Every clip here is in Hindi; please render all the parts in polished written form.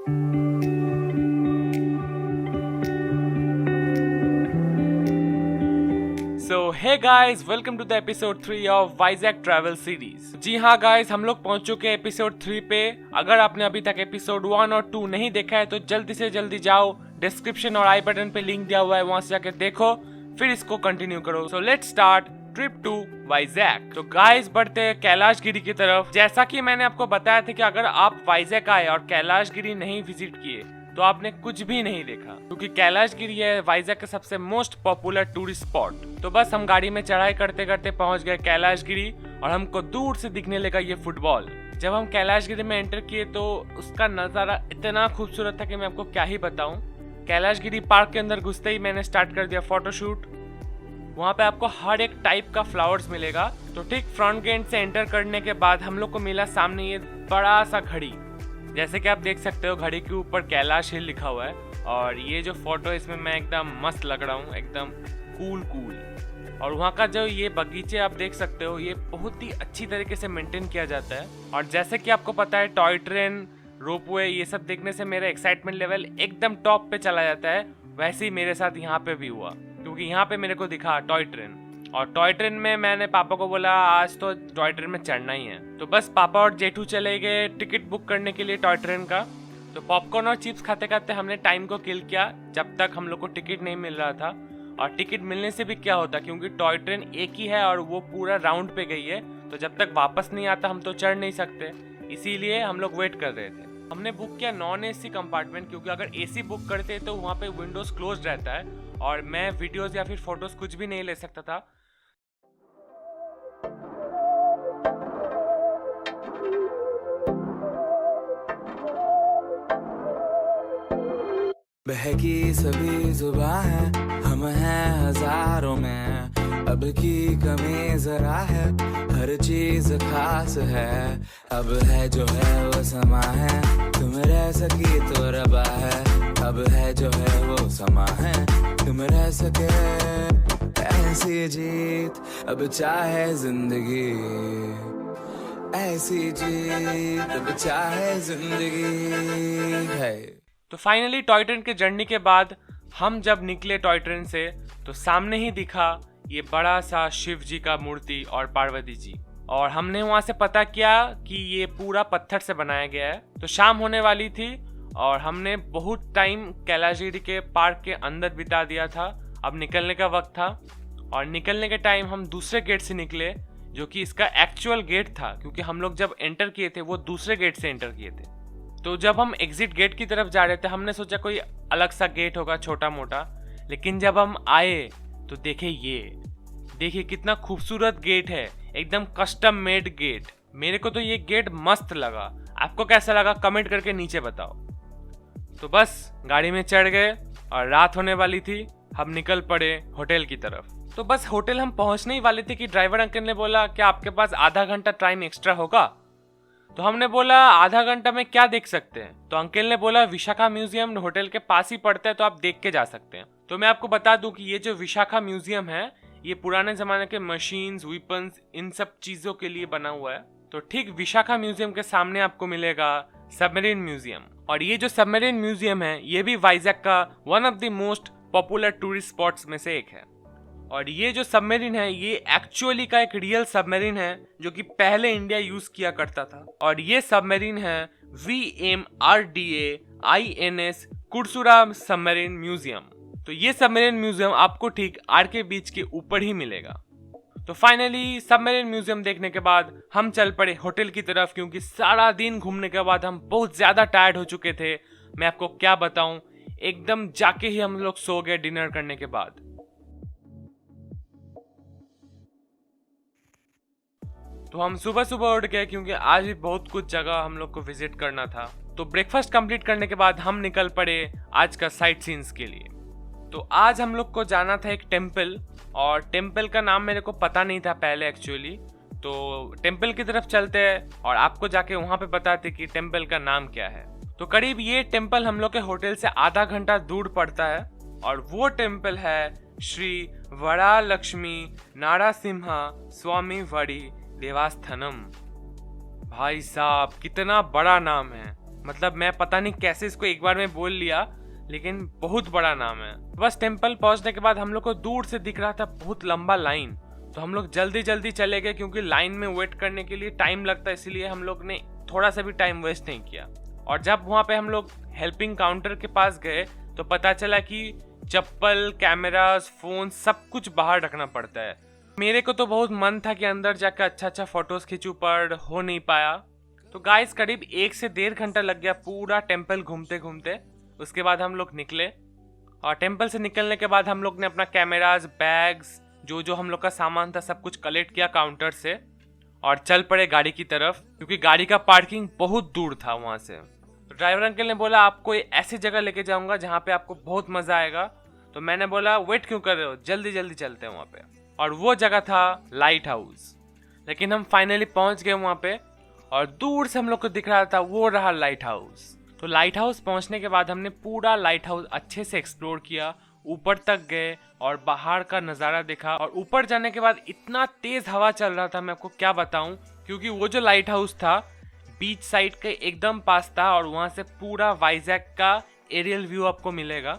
So hey guys, welcome to the episode 3 of Vizag travel series. जी हाँ गाइस, हम लोग पहुंच चुके हैं एपिसोड 3 पे। अगर आपने अभी तक एपिसोड 1 और 2 नहीं देखा है तो जल्दी से जल्दी जाओ, डिस्क्रिप्शन और आई बटन पे लिंक दिया हुआ है, वहां से जाके देखो, फिर इसको कंटिन्यू करो। So let's start trip to Vizag. तो गाइस बढ़ते हैं कैलाशगिरी की तरफ। जैसा कि मैंने आपको बताया था कि अगर आप वाइजैक आए और कैलाशगिरी नहीं विजिट किए तो आपने कुछ भी नहीं देखा, क्योंकि कैलाशगिरी है वाइजैक का सबसे मोस्ट पॉपुलर टूरिस्ट स्पॉट। तो बस हम गाड़ी में चढ़ाई करते करते पहुंच गए कैलाशगिरी और हमको दूर से दिखने लगा ये फुटबॉल। जब हम कैलाशगिरी में एंटर किए तो उसका नज़ारा इतना खूबसूरत था कि मैं आपको क्या ही बताऊं। कैलाशगिरी पार्क के अंदर घुसते ही मैंने स्टार्ट कर दिया फोटोशूट। वहाँ पे आपको हर एक टाइप का फ्लावर्स मिलेगा। तो ठीक फ्रंट गेट से एंटर करने के बाद हम लोग को मिला सामने ये बड़ा सा घड़ी। जैसे कि आप देख सकते हो घड़ी के ऊपर कैलाश हिल लिखा हुआ है। और ये जो फोटो है इसमें मैं एकदम मस्त लग रहा हूँ, एकदम कूल। और वहाँ का जो ये बगीचे आप देख सकते हो, ये बहुत ही अच्छी तरीके से मेंटेन किया जाता है। और जैसे कि आपको पता है टॉय ट्रेन, रोपवे, ये सब देखने से मेरा एक्साइटमेंट लेवल एकदम टॉप पे चला जाता है। वैसे ही मेरे साथ यहाँ पे भी हुआ, क्योंकि यहाँ पे मेरे को दिखा टॉय ट्रेन। और टॉय ट्रेन में मैंने पापा को बोला आज तो टॉय ट्रेन में चढ़ना ही है। तो बस पापा और जेठू चले गए टिकट बुक करने के लिए टॉय ट्रेन का। तो पॉपकॉर्न और चिप्स खाते खाते हमने टाइम को किल किया, जब तक हम लोग को टिकट नहीं मिल रहा था। और टिकट मिलने से भी क्या होता, क्योंकि टॉय ट्रेन एक ही है और वो पूरा राउंड पे गई है, तो जब तक वापस नहीं आता हम तो चढ़ नहीं सकते। इसीलिए हम लोग वेट कर रहे थे। हमने बुक किया नॉन एसी कंपार्टमेंट, क्योंकि अगर एसी बुक करते तो वहाँ पे विंडोज क्लोज रहता है और मैं वीडियोस या फिर फोटोज कुछ भी नहीं ले सकता था। बहकी सभी जुबां है, हम हैं हजारों में, अब की कमी जरा है, हर चीज खास है। अब है जो है वो समा है, तुम रह सकी तो रबा है। अब है जो है वो समा है, तुम रह सके ऐसी जीत, अब चाहे जिंदगी ऐसी जीत, अब चाहे जिंदगी है। तो फाइनली टॉय ट्रेन के जर्नी के बाद हम जब निकले टॉय ट्रेन से तो सामने ही दिखा ये बड़ा सा शिव जी का मूर्ति और पार्वती जी। और हमने वहाँ से पता किया कि ये पूरा पत्थर से बनाया गया है। तो शाम होने वाली थी और हमने बहुत टाइम कैलाशगिरी के पार्क के अंदर बिता दिया था। अब निकलने का वक्त था और निकलने के टाइम हम दूसरे गेट से निकले, जो कि इसका एक्चुअल गेट था, क्योंकि हम लोग जब एंटर किए थे वो दूसरे गेट से एंटर किए थे। तो जब हम एग्जिट गेट की तरफ जा रहे थे हमने सोचा कोई अलग सा गेट होगा छोटा मोटा, लेकिन जब हम आए तो देखिए कितना खूबसूरत गेट है, एकदम कस्टम मेड गेट। मेरे को तो ये गेट मस्त लगा। आपको कैसा लगा कमेंट करके नीचे बताओ। तो बस गाड़ी में चढ़ गए और रात होने वाली थी, हम निकल पड़े होटल की तरफ। तो बस होटल हम पहुंचने ही वाले थे कि ड्राइवर अंकल ने बोला क्या आपके पास आधा घंटा टाइम एक्स्ट्रा होगा। तो हमने बोला आधा घंटा में क्या देख सकते हैं। तो अंकल ने बोला विशाखा म्यूजियम होटल के पास ही पड़ता है, तो आप देख के जा सकते हैं। तो मैं आपको बता दूं कि ये जो विशाखा म्यूजियम है ये पुराने जमाने के मशीन्स, वेपन्स, इन सब चीजों के लिए बना हुआ है। तो ठीक विशाखा म्यूजियम के सामने आपको मिलेगा सबमरीन म्यूजियम। और ये जो सबमरीन म्यूजियम है ये भी वाइजैक का one of the most popular tourist spots में से एक है। और ये जो सबमरीन है ये एक्चुअली का एक रियल सबमरीन है, जो कि पहले इंडिया यूज किया करता था। और ये सबमरीन है VMRDA INS कुर्सुरा सबमरीन म्यूजियम। तो ये सबमरीन म्यूजियम आपको ठीक आरके बीच के ऊपर ही मिलेगा। तो फाइनली सबमरीन म्यूजियम देखने के बाद हम चल पड़े होटल की तरफ, क्योंकि सारा दिन घूमने के बाद हम बहुत ज्यादा टायर्ड हो चुके थे। मैं आपको क्या बताऊं, एकदम जाके ही हम लोग सो गए डिनर करने के बाद। तो हम सुबह सुबह उठ गए, क्योंकि आज भी बहुत कुछ जगह हम लोग को विजिट करना था। तो ब्रेकफास्ट कंप्लीट करने के बाद हम निकल पड़े आज का साइट सीन्स के लिए। तो आज हम लोग को जाना था एक टेम्पल, और टेम्पल का नाम मेरे को पता नहीं था पहले एक्चुअली। तो टेम्पल की तरफ चलते हैं और आपको जाके वहाँ पे बताते कि टेम्पल का नाम क्या है। तो करीब ये टेम्पल हम लोग के होटल से आधा घंटा दूर पड़ता है, और वो टेम्पल है श्री वरालक्ष्मी नारासिम्हा स्वामी वड़ी देवस्थानम। भाई साहब कितना बड़ा नाम है। मतलब मैं पता नहीं कैसे इसको एक बार में बोल लिया, लेकिन बहुत बड़ा नाम है। बस टेम्पल पहुंचने के बाद हम लोग को दूर से दिख रहा था बहुत लंबा लाइन, तो हम लोग जल्दी जल्दी चले गए क्योंकि लाइन में वेट करने के लिए टाइम लगता है, इसीलिए हम लोग ने थोड़ा सा भी टाइम वेस्ट नहीं किया। और जब वहाँ पे हम लोग हेल्पिंग काउंटर के पास गए तो पता चला कि चप्पल, कैमरास, फोन सब कुछ बाहर रखना पड़ता है। मेरे को तो बहुत मन था कि अंदर जाकर अच्छा फोटोज खींचूं, पर हो नहीं पाया। तो गाइस करीब 1 से 1.5 घंटा लग गया पूरा टेम्पल घूमते घूमते। उसके बाद हम लोग निकले और टेम्पल से निकलने के बाद हम लोग ने अपना कैमरास, बैग्स, जो हम लोग का सामान था सब कुछ कलेक्ट किया काउंटर से और चल पड़े गाड़ी की तरफ, क्योंकि गाड़ी का पार्किंग बहुत दूर था वहाँ से। तो ड्राइवर अंकल ने बोला आपको ऐसी जगह लेके जाऊंगा जहाँ पे आपको बहुत मजा आएगा। तो मैंने बोला वेट क्यों कर रहे हो, जल्दी जल्दी चलते हैं वहाँ पे। और वो जगह था लाइट हाउस। लेकिन हम फाइनली पहुंच गए वहाँ पे और दूर से हम लोग को दिख रहा था वो रहा लाइट हाउस। तो लाइट हाउस पहुंचने के बाद हमने पूरा लाइट हाउस अच्छे से एक्सप्लोर किया, ऊपर तक गए और बाहर का नज़ारा देखा। और ऊपर जाने के बाद इतना तेज हवा चल रहा था, मैं आपको क्या बताऊं, क्योंकि वो जो लाइट हाउस था बीच साइड के एकदम पास था और वहां से पूरा वाइजैक का एरियल व्यू आपको मिलेगा।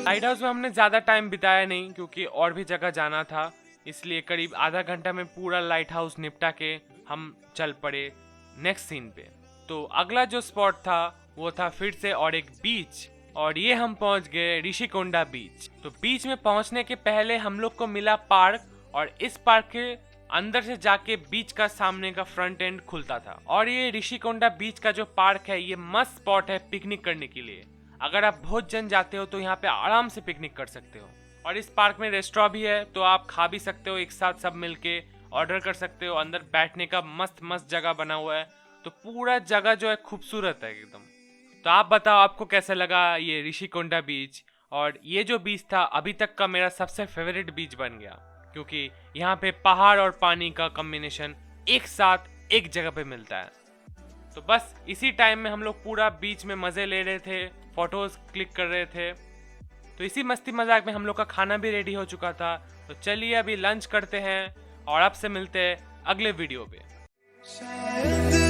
लाइट हाउस में हमने ज्यादा टाइम बिताया नहीं क्योंकि और भी जगह जाना था, इसलिए करीब आधा घंटा में पूरा लाइट हाउस निपटा के हम चल पड़े नेक्स्ट सीन पे। तो अगला जो स्पॉट था वो था फिर से और एक बीच, और ये हम पहुंच गए ऋषिकोंडा बीच। तो बीच में पहुंचने के पहले हम लोग को मिला पार्क, और इस पार्क के अंदर से जाके बीच का सामने का फ्रंट एंड खुलता था। और ये ऋषिकोंडा बीच का जो पार्क है ये मस्त स्पॉट है पिकनिक करने के लिए। अगर आप बहुत जन जाते हो तो यहाँ पे आराम से पिकनिक कर सकते हो। और इस पार्क में रेस्टोरेंट भी है, तो आप खा भी सकते हो एक साथ सब मिलके, ऑर्डर कर सकते हो। अंदर बैठने का मस्त मस्त जगह बना हुआ है, तो पूरा जगह जो है खूबसूरत है एकदम। तो आप बताओ आपको कैसा लगा ये ऋषिकोंडा बीच। और ये जो बीच था अभी तक का मेरा सबसे फेवरेट बीच बन गया, क्योंकि यहाँ पे पहाड़ और पानी का कॉम्बिनेशन एक साथ एक जगह पे मिलता है। तो बस इसी टाइम में हम लोग पूरा बीच में मजे ले रहे थे, फोटोज क्लिक कर रहे थे। तो इसी मस्ती मजाक में हम लोग का खाना भी रेडी हो चुका था। तो चलिए अभी लंच करते हैं और आपसे मिलते हैं अगले वीडियो पे।